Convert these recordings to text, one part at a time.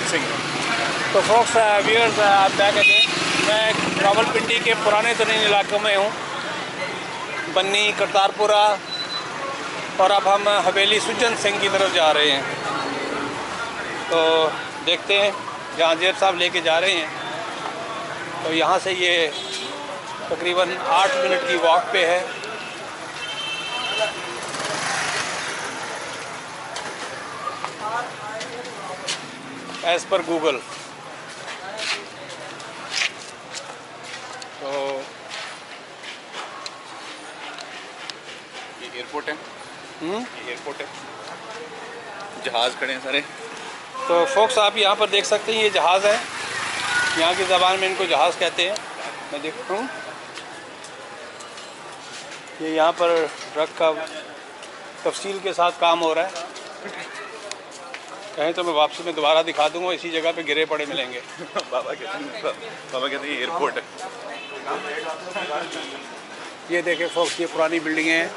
सुजन सिंह। तो focus viewers back again. मैं रावलपिंडी के पुराने तरीन इलाकों में हूँ, बन्नी, करतारपुरा, और अब हम हवेली सुजन सिंह की तरफ जा रहे हैं। तो देखते हैं, जहाँ जेब साहब लेके जा रहे हैं तो यहाँ से ये तकरीबन 8 मिनट की वॉक पे है। As per Google. तो ये एयरपोर्ट है। ये एयरपोर्ट है, जहाज़ खड़े हैं सारे। तो फोक्स आप यहाँ पर देख सकते हैं, ये जहाज़ है। यहाँ की ज़बान में इनको जहाज़ कहते हैं। मैं देखता हूँ ये यहाँ पर ट्रक का तफसील के साथ काम हो रहा है। कहें तो मैं वापसी में दोबारा दिखा दूँगा, इसी जगह पे गिरे पड़े मिलेंगे। बाबा कहते हैं एयरपोर्ट है। ये देखें फोक्स, ये पुरानी बिल्डिंगें हैं।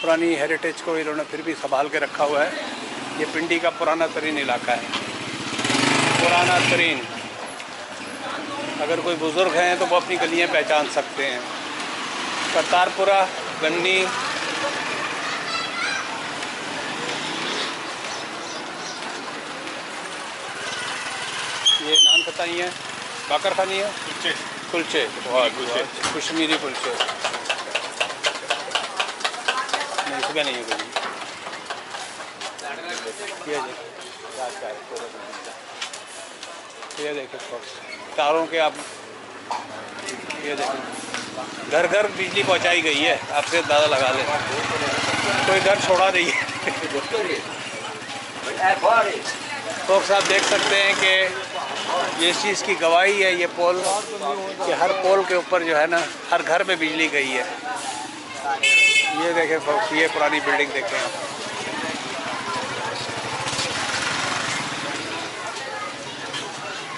पुरानी हेरिटेज को इन्होंने फिर भी संभाल के रखा हुआ है। ये पिंडी का पुराना तरीन इलाका है, पुराना तरीन। अगर कोई बुज़ुर्ग हैं तो वो अपनी गलियां पहचान सकते हैं। करतारपुरा, बन्नी, ये नान खताई है, बाकर खानी है, कुलचे, कुलचे, कश्मीरी कुलचे। नहीं, इसमें नहीं है कोई। ये देखिए तारों के आप, ये देखिए घर घर बिजली पहुंचाई गई है। आपसे अंदाज़ा लगा लें, कोई घर छोड़ा नहीं है। फोक्स आप देख सकते हैं कि ये इस चीज़ की गवाही है, ये पोल, कि हर पोल के ऊपर जो है ना, हर घर में बिजली गई है। ये देखें फोक्स, ये पुरानी बिल्डिंग देखें आप।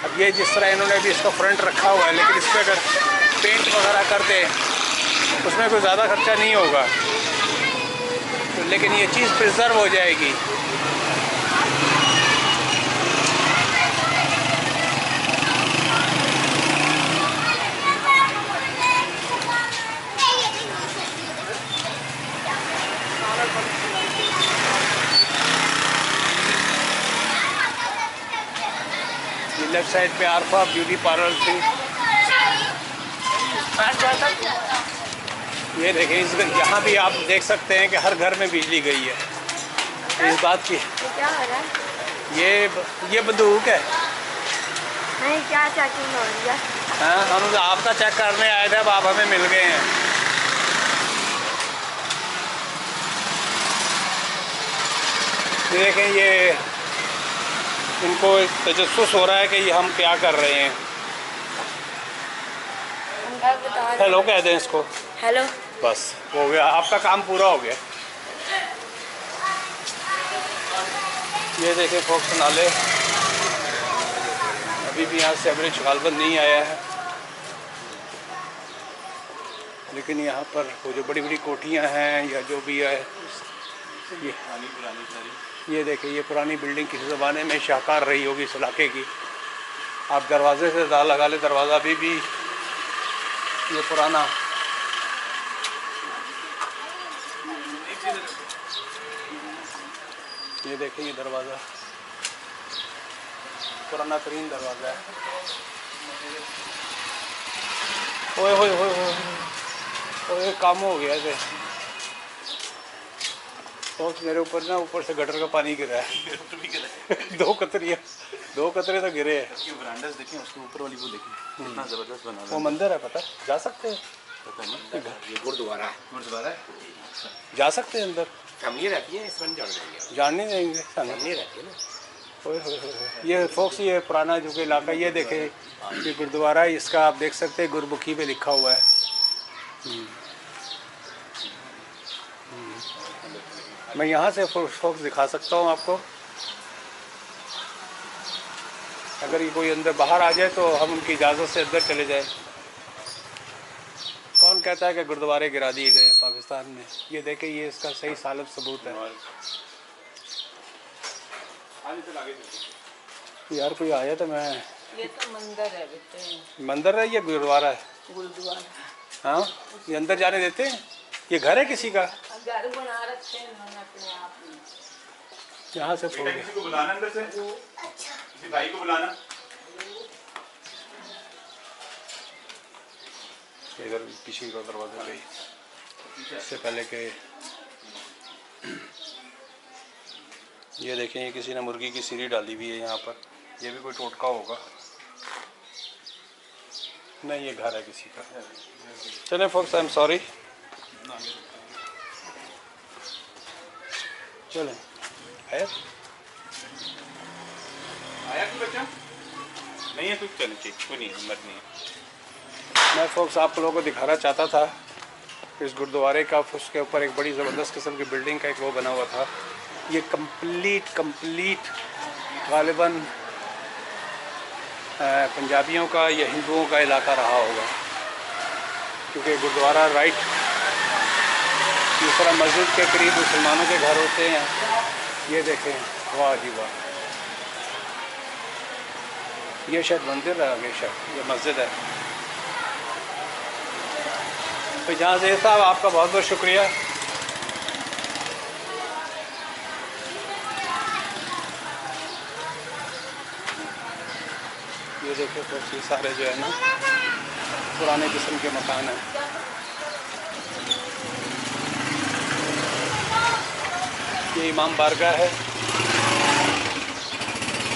अब ये जिस तरह इन्होंने भी इसका फ्रंट रखा हुआ है, लेकिन इस पर अगर पेंट वगैरह कर दे उसमें कोई ज़्यादा खर्चा नहीं होगा, तो लेकिन ये चीज़ प्रिजर्व हो जाएगी। लेफ्ट साइड पे आरफा ब्यूटी पार्लर थी। ये देखें, इस यहाँ भी आप देख सकते हैं कि हर घर में बिजली गई है। इस बात की क्या हो रहा है? ये बंदूक है। नहीं, क्या चेकिंग हो रही है? हाँ, हम आपका चेक करने आए थे, अब आप हमें मिल गए हैं। देखें, ये इनको तजस्सुस हो रहा है कि ये हम क्या कर रहे हैं। हेलो कह दें इसको। हेलो। बस हो गया, आपका काम पूरा हो गया। ये देखें फोक्स, नाले अभी भी यहाँ से एवरेज गालबन नहीं आया है, लेकिन यहाँ पर वो जो बड़ी बड़ी कोठियाँ हैं या जो भी है, ये देखिए, ये पुरानी बिल्डिंग किसी ज़माने में शाहकार रही होगी इस इलाके की। आप दरवाजे से दाल लगा ले, दरवाज़ा अभी भी ये पुराना। ये देखिए, ये दरवाज़ा पुराना तरीन दरवाज़ा है। ओए होए होए होए, ओए काम हो गया इसे। तो मेरे ऊपर ना, ऊपर से गटर का पानी गिरा है। दो कतरे तो गिरे हैं। ब्रांडस देखें, उसके ऊपर वाली वो देखें, कितना ज़बरदस्त बना वो मंदिर है, पता जा सकते हैं? पता नहीं, ये गुरुद्वारा है। जा सकते हैं अंदर? फैमिली रहती है, इस जान जान नहीं देंगे, फैमिली रहती है ना। ओए होए होए, ये फोक्स, ये पुराना जो कि इलाका, ये देखें, ये गुरुद्वारा है, इसका आप देख सकते हैं गुरमुखी पे लिखा हुआ है। मैं यहाँ से फोक्स दिखा सकता हूँ आपको। अगर ये कोई अंदर बाहर आ जाए तो हम उनकी इजाज़त से अंदर चले जाएं। कौन कहता है कि गुरुद्वारे गिरा दिए गए हैं पाकिस्तान में? ये देखें, ये इसका सही सालब सबूत है। यार कोई आया तो मैं। ये तो मंदिर है बेटे। मंदिर है या गुरुद्वारा है? गुरुद्वारा। हाँ, ये अंदर जाने देते हैं? ये घर है किसी का? घर बना रखे हैं इन्होंने अपने आप में। यहाँ से फोड़ किसी को बुलाना अंदर से, किसी भाई को बुलाना। इधर पीछे का दरवाजा गई इससे पहले के। ये देखें, ये किसी ने मुर्गी की सीढ़ी डाली हुई है यहाँ पर। ये भी कोई टोटका होगा। नहीं, ये घर है किसी का। चलें फोक्स, आई एम सॉरी। चलें। आया कोई बच्चा? नहीं है कुछ? चलें ठीक, कोई नहीं, हिम्मत नहीं है। मैं फोक्स आप लोगों को दिखाना चाहता था इस गुरुद्वारे का। उसके ऊपर एक बड़ी ज़बरदस्त किस्म की बिल्डिंग का एक वो बना हुआ था। ये कंप्लीट गालिबन पंजाबियों का या हिंदुओं का इलाका रहा होगा, क्योंकि गुरुद्वारा राइट दूसरा मस्जिद के करीब मुसलमानों के घर होते हैं। ये देखें, वाह जी वाह, ये शायद मंदिर है आगे, शायद ये मस्जिद है। तो जहाँ से साहब आपका बहुत बहुत शुक्रिया। ये देखिए तो ये सारे जो है ना पुराने किस्म के मकान हैं। ये इमाम बारगाह है,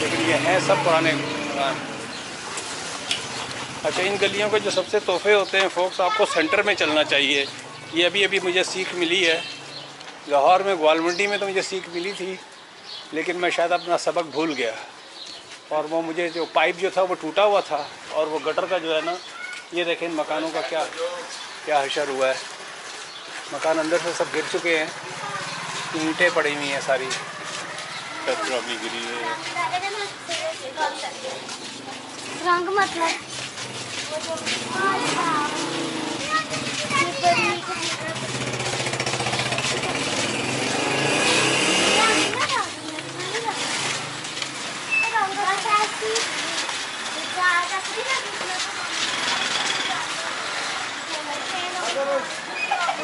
लेकिन ये हैं सब पुराने मकान। अच्छा, इन गलियों के जो सबसे तोहफे होते हैं फोक्स, आपको सेंटर में चलना चाहिए। ये अभी मुझे सीख मिली है। लाहौर में ग्वालमंडी में तो मुझे सीख मिली थी, लेकिन मैं शायद अपना सबक भूल गया। और वो मुझे जो पाइप जो था वो टूटा हुआ था, और वो गटर का जो है ना, ये देखें इन मकानों का क्या हशर हुआ है। मकान अंदर से सब गिर चुके हैं, ईंटें पड़ी हुई हैं सारी, छत भी गिरी है। रंग मतलब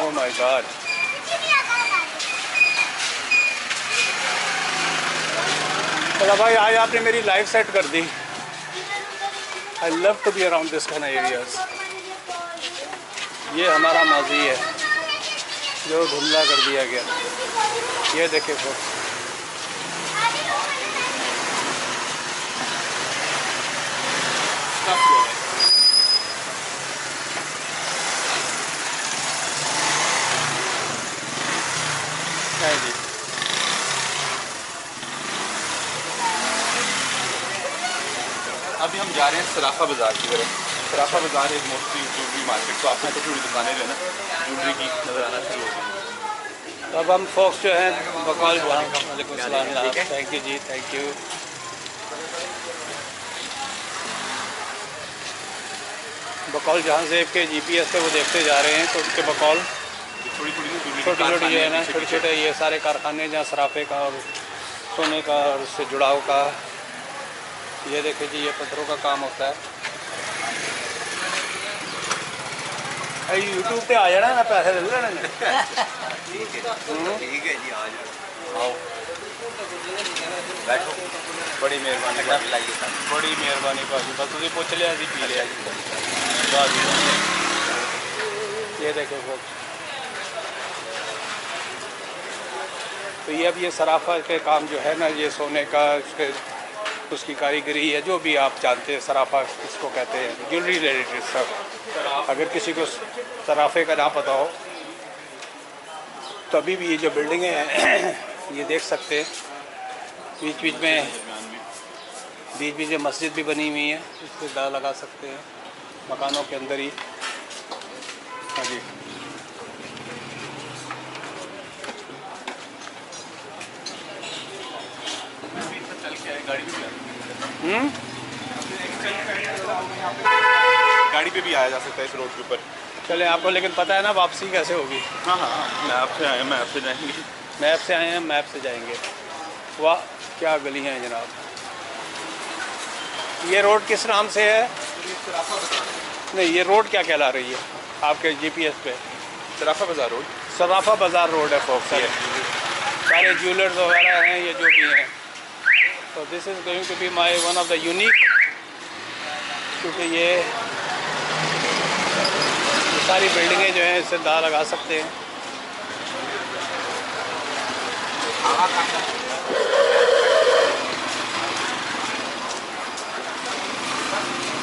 ओह माय गॉड। चलो भाई, आज आपने मेरी लाइफ सेट कर दी। I love to be around this kind areas. ये हमारा माजी है जो धुंधला कर दिया गया। ये देखे तो जी। अभी हम जा रहे हैं सराफा बाज़ार की तरफ। सराफा बाज़ार एक मोस्टली ज्वेलरी मार्केट, तो आपने छोटी छोटी दुकानें जो है ना ज्वेलरी की नज़र आना शुरू हो गई। अब हम फोक्स जो हैं बकौल, वालेकुम सलाम, थैंक यू जी, थैंक यू। बकौल जहाँ से के GPS पे वो देखते जा रहे हैं, तो उसके बकौल छोटी छोटी जो है ना, छोटे छोटे ये सारे कारखाने जहाँ सराफे का और सोने का और उससे जुड़ाव का। ये देखिए जी, ये पत्थरों का काम होता है। यूट्यूब पे आ जाना ना, पैसे ले लेना। ठीक है जी, आ जाओ, आओ बैठो। बड़ी मेहरबानी, बड़ी मेहरबानी भाजी। बस तुझे पूछ लिया जी, पी लिया जी। ये देखे वो, तो ये अब ये सराफा के काम जो है ना, ये सोने का उसकी कारीगरी है, जो भी आप जानते हैं सराफा इसको कहते हैं, ज्वेलरी रिलेटेड सब। अगर किसी को सराफे का ना पता हो तो अभी भी ये जो बिल्डिंगें हैं ये देख सकते हैं। बीच बीच में मस्जिद भी बनी हुई है, इस पर दाव लगा सकते हैं मकानों के अंदर ही। हाँ जी, गाड़ी पे भी आया जा सकता है इस रोड के ऊपर। चले, आपको लेकिन पता है ना वापसी कैसे होगी? हाँ हाँ, मैप से आए, मैप से जाएंगे। मैप से आए हैं, मैप से जाएंगे। वाह क्या गली हैं जनाब। ये रोड किस नाम से है? ये सराफा बाजार, नहीं, ये रोड क्या कहला रही है आपके जीपीएस पे? सराफा बाजार रोड। सराफा बाज़ार रोड है फोक, सारे ज्वेलर्स वगैरह हैं ये जो भी हैं। तो this is going to be my one of the unique, क्योंकि ये सारी बिल्डिंगें जो हैं इससे अंदाज़ा लगा सकते हैं।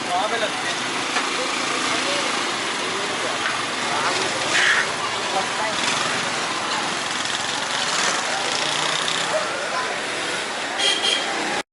वहाँ पे लगते हैं